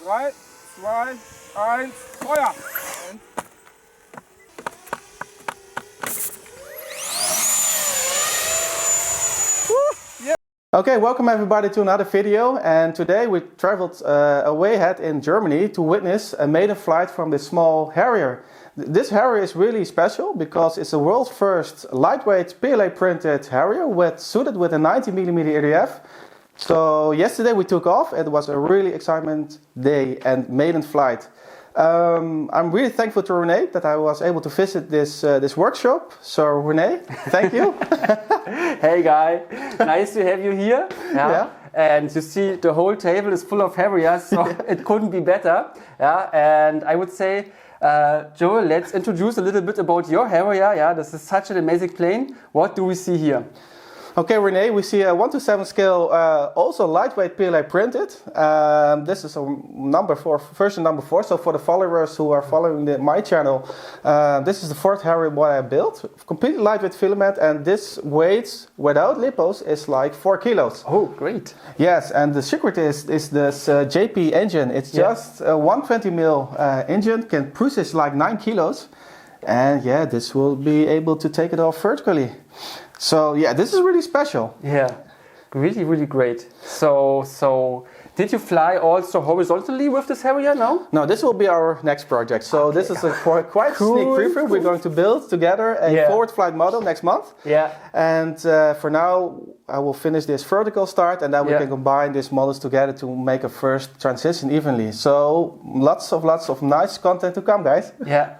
3, 2, 1, Feuer! Okay, welcome everybody to another video, and today we traveled away ahead in Germany to witness a maiden flight from this small Harrier. This Harrier is really special because it's the world's first lightweight PLA printed Harrier suited with a 90mm EDF. So yesterday we took off. It was a really exciting day and maiden flight. I'm really thankful to René that I was able to visit this workshop. So René, thank you. Hey Guy, nice to have you here. Yeah. And you see the whole table is full of Harriers, so it couldn't be better. Yeah. And I would say, Joel, let's introduce a little bit about your Harrier. Yeah, this is such an amazing plane. What do we see here? Okay, René, we see a 1:7 scale, also lightweight PLA printed. This is a version number 4. So for the followers who are following my channel, this is the 4th Harrier what I built. Completely lightweight filament, and this weight without lipos is like 4 kilos. Oh, great! Yes, and the secret is this JP engine. It's just a 120mm engine, can process like 9 kilos, and yeah, this will be able to take it off vertically. So yeah, this is really special. Yeah, really, really great. So did you fly also horizontally with this Harrier now? No, this will be our next project. So this is a quite cool, sneak preview. We're going to build together a forward flight model next month. Yeah. And for now, I will finish this vertical start, and then we can combine these models together to make a first transition evenly. So lots of nice content to come, guys. Yeah.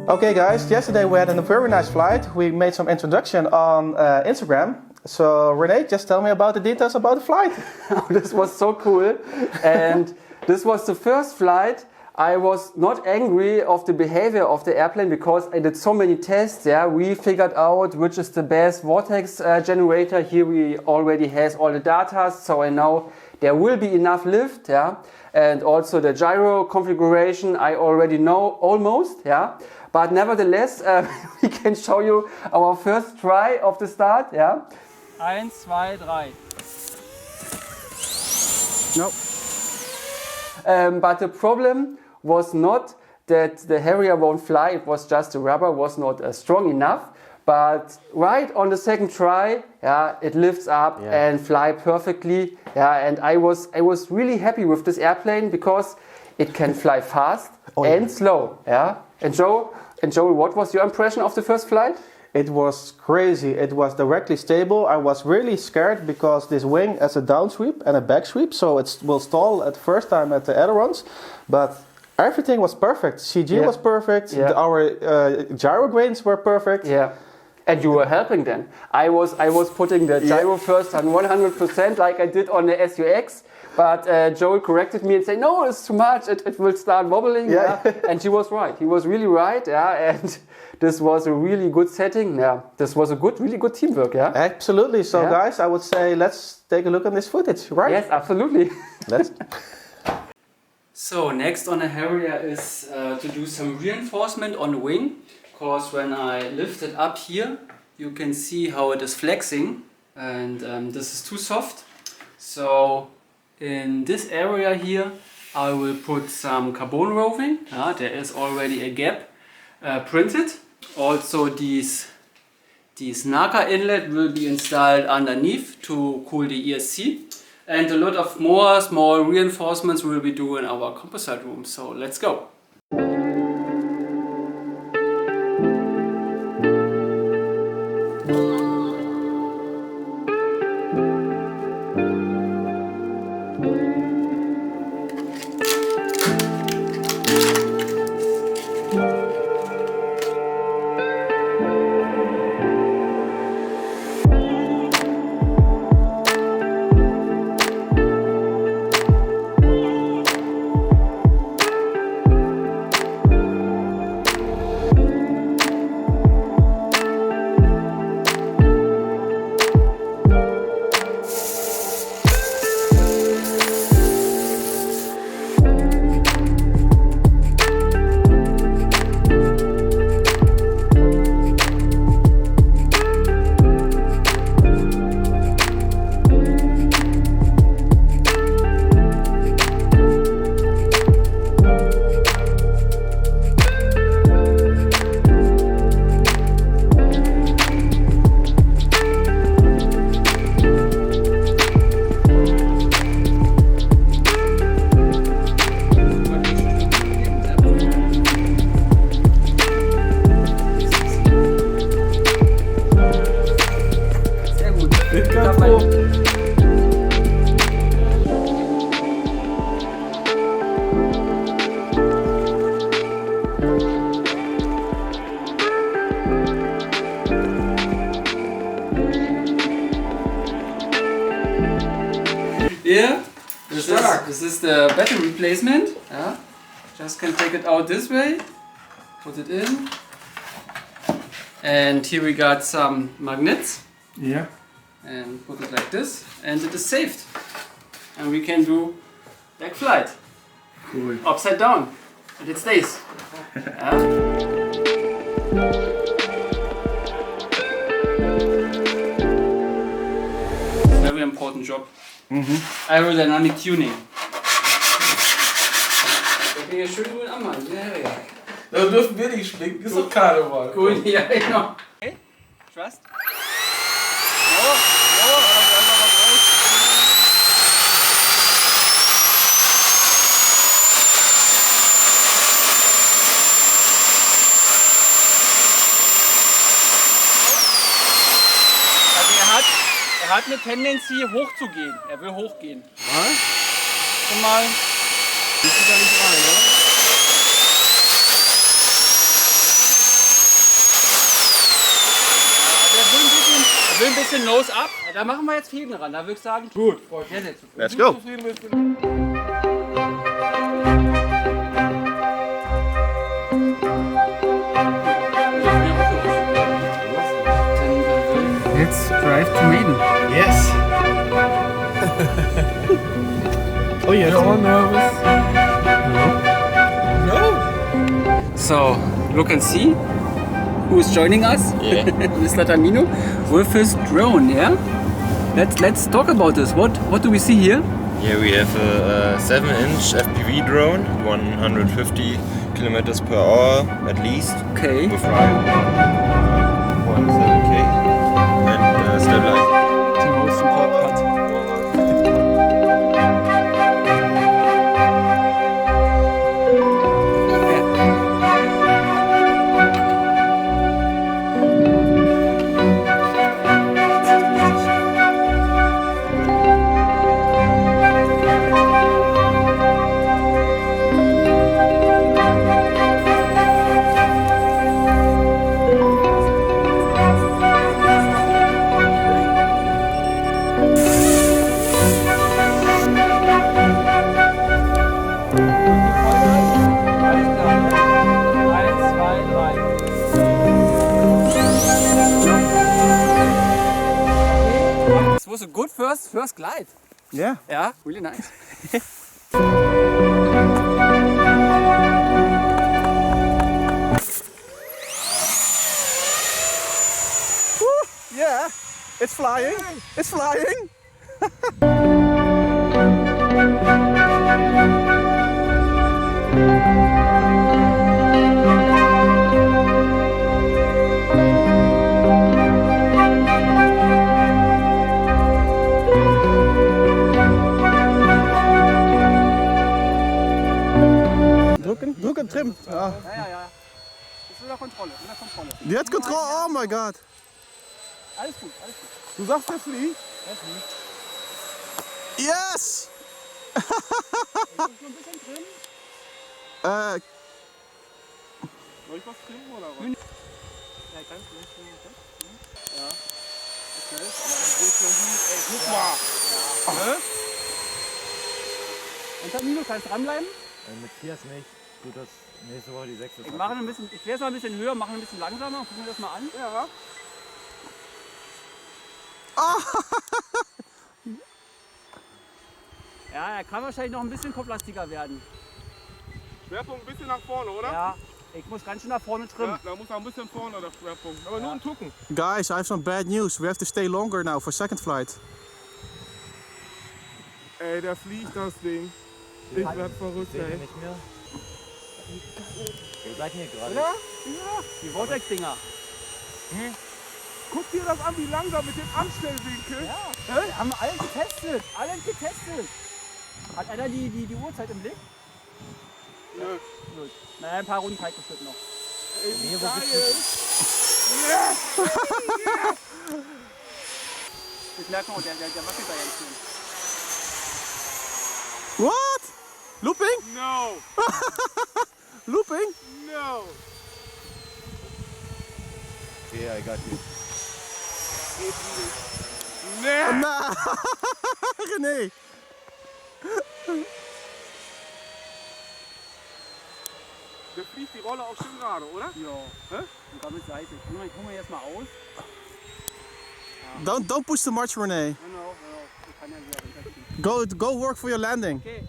Okay guys, yesterday we had a very nice flight. We made some introduction on Instagram. So René, just tell me about the details about the flight. This was so cool. And this was the first flight. I was not angry of the behavior of the airplane because I did so many tests. Yeah, we figured out which is the best vortex generator. Here we already has all the data, so I know there will be enough lift. Yeah, and also the gyro configuration I already know almost. Yeah. But nevertheless, we can show you our first try of the start. Yeah. 1, 2, 3. Nope. But the problem was not that the Harrier won't fly. It was just the rubber was not strong enough. But right on the second try, yeah, it lifts up and fly perfectly. Yeah, and I was really happy with this airplane because it can fly fast and slow. Yeah. And Joel, what was your impression of the first flight? It was crazy. It was directly stable. I was really scared because this wing has a down sweep and a back sweep, so it will stall at first time at the ailerons. But everything was perfect. CG was perfect. Our gyro grains were perfect. Yeah. And you were helping then. I was putting the gyro first on 100% like I did on the SUX. But Joel corrected me and said, no, it's too much, it will start wobbling. Yeah. And he was right. He was really right. Yeah. And this was a really good setting. Yeah. This was a really good teamwork. Yeah. Absolutely. So guys, I would say let's take a look at this footage, right? Yes, absolutely. Let's. So next on the Harrier is to do some reinforcement on the wing. Because when I lift it up here, you can see how it is flexing. And this is too soft. So in this area here, I will put some carbon roving. There is already a gap printed. Also these The Snarker inlet will be installed underneath to cool the ESC. And a lot of more small reinforcements will be done in our composite room. So let's go. Here, this is the battery replacement. Yeah. Just can take it out this way, put it in. And here we got some magnets. Yeah. And put it like this, and it is saved. And we can do back flight. Cool. Upside down, and it stays. Yeah. Very important job. Aerodynamic tuning. Da bin ich schön gut am Mann. Ja. Da dürfen wir nicht springen, ist doch Karneval. Gut, ja, genau. Okay, trust. Er hat eine Tendenz hier hochzugehen. Er will hochgehen. Was? Schon mal. Ich da nicht rein, oder? Er will ein bisschen Nose up. Ja, da machen wir jetzt Fäden ran. Da würde ich sagen, gut. Let's go. Let's drive to Maiden. Yes. Oh yes. You're all nervous. No. So, look and see who is joining us. Yeah. Mr. Tamino with his drone, yeah? Let's talk about this. What do we see here? Here we have a 7-inch FPV drone, 150 kilometers per hour at least. Okay. With ride 1.7K and stabilizer. The most important part. Was a good first glide. Yeah. Yeah, really nice. Yeah. It's flying. It's flying. Ja. Das ist unter Kontrolle, Jetzt Kontrolle, oh my god. Alles gut, alles gut. Du sagst, der fliegt? Der fliegt. Yes! Ist noch ein bisschen drin? Soll ich was trinken oder was? Ja, ganz leicht. Ja. Okay. Ey, guck mal. Ja. Und dann Nino, kannst du dranbleiben? Mit Tiers nicht. Tut das nächste Woche die 6. Ich mache ein bisschen, ich werde es mal ein bisschen höher, mache ein bisschen langsamer, gucken wir das mal an. Ja. Ja, er kann wahrscheinlich noch ein bisschen kopflastiger werden. Schwerpunkt ein bisschen nach vorne, oder? Ja, ich muss ganz schön nach vorne trimmen. Ja, da muss er ein bisschen vorne der Schwerpunkt. Aber nur ein Tucken. Guys, I have some bad news. We have to stay longer now for second flight. Ey, der fliegt das Ding. Ich werd verrückt, ey. nicht mehr. Wir bleiben hier gerade. Oder? Die Vortex-Dinger. Guck dir das an, wie langsam mit dem Anstellwinkel. Ja, wir haben alles getestet. Alles getestet. Hat einer die Uhrzeit im Blick? Nö. Gut. Naja, ein paar Runden Kaltgeschütt noch. Ey, wie geil. Das merkt man auch, der wackelt da ganz schön. What? Looping? No. Looping? No. Yeah, I got you. Nee. Nah. René. Der fliegt die Rolle auch schön gerade, oder? Ja. Sogar mit Seite. Ich hol mir jetzt mal aus. Don't push too much, René. Genau. Ich kann ja wieder runterziehen. Go work for your landing. Okay.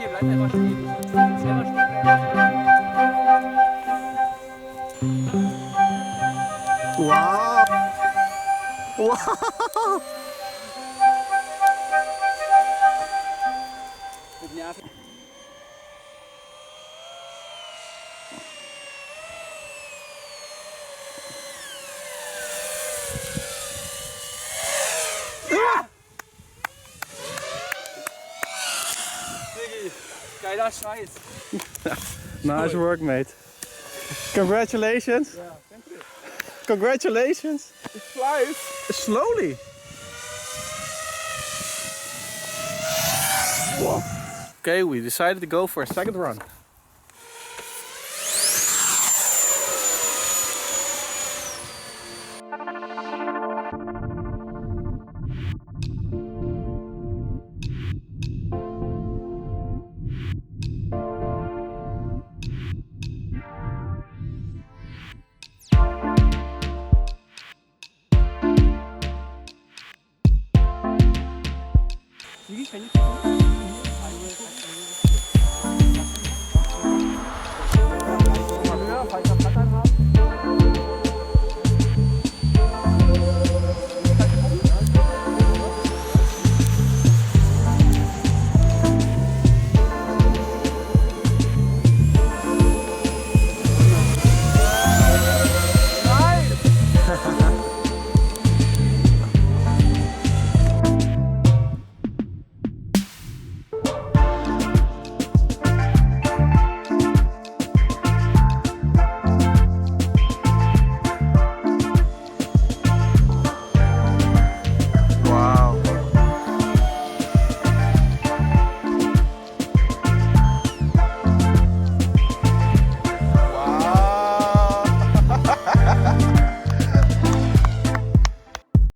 Bleib einfach stehen. Selber stehen bleiben. Wow. Wow. Mit Nerven. Geiler Scheiß. Nice work, mate. Congratulations. Ja, danke. Congratulations. It flies. Slowly. Okay, we decided to go for a second run.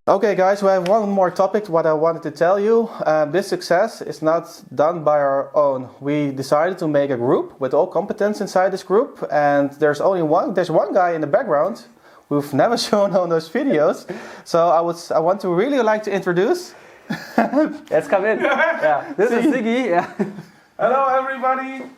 Okay guys, we have one more topic what I wanted to tell you. This success is not done by our own. We decided to make a group with all competence inside this group, and there's one guy in the background we've never shown on those videos. So I want to really like to introduce. Let's come in. Yeah, this is Siggy. Yeah. Hello everybody.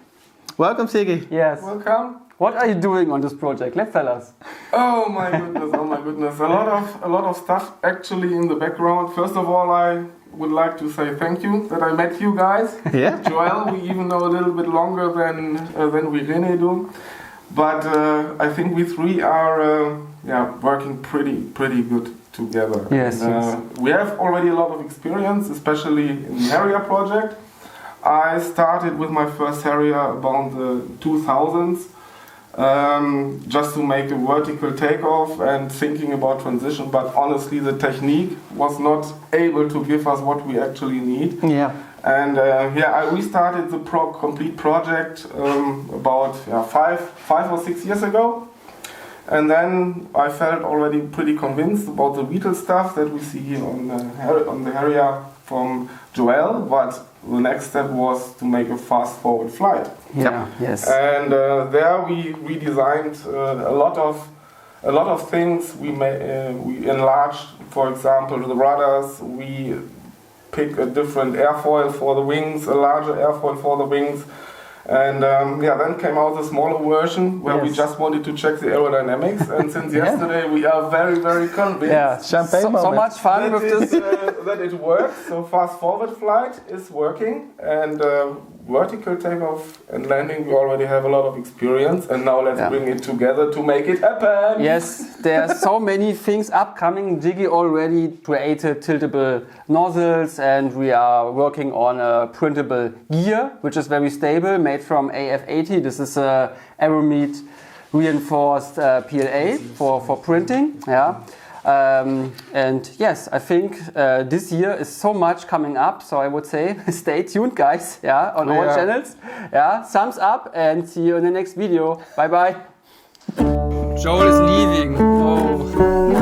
Welcome Siggy. Yes. Welcome. What are you doing on this project? Let's tell us. Oh my goodness, oh my goodness. A lot of stuff actually in the background. First of all, I would like to say thank you that I met you guys. Yeah. Joel, we even know a little bit longer than we really do. But I think we three are working pretty good together. Yes, yes. We have already a lot of experience, especially in the Harrier project. I started with my first Harrier about the 2000s, just to make a vertical takeoff and thinking about transition, but honestly the technique was not able to give us what we actually need. Yeah. And I restarted the complete project about 5 or 6 years ago. And then I felt already pretty convinced about the Beetle stuff that we see here on the Harrier from Joel, but the next step was to make a fast forward flight. Yeah, yes. And there we redesigned a lot of things. We enlarged, for example, the rudders. We picked a different airfoil for the wings, a larger airfoil for the wings. And then came out the smaller version where we just wanted to check the aerodynamics. And since yesterday, we are very, very convinced. Yeah, Champagne so moment. much fun with this. That it works. So fast forward flight is working, and vertical takeoff and landing we already have a lot of experience. And now let's bring it together to make it happen. Yes, there are so many things upcoming. Jiggy already created tiltable nozzles, and we are working on a printable gear, which is very stable, made from AF80. This is a Aerodynamic reinforced PLA for printing. Yeah. And yes, I think this year is so much coming up, so I would say stay tuned, guys, on all channels. Thumbs up and see you in the next video. Bye bye. Joel is leaving. Oh.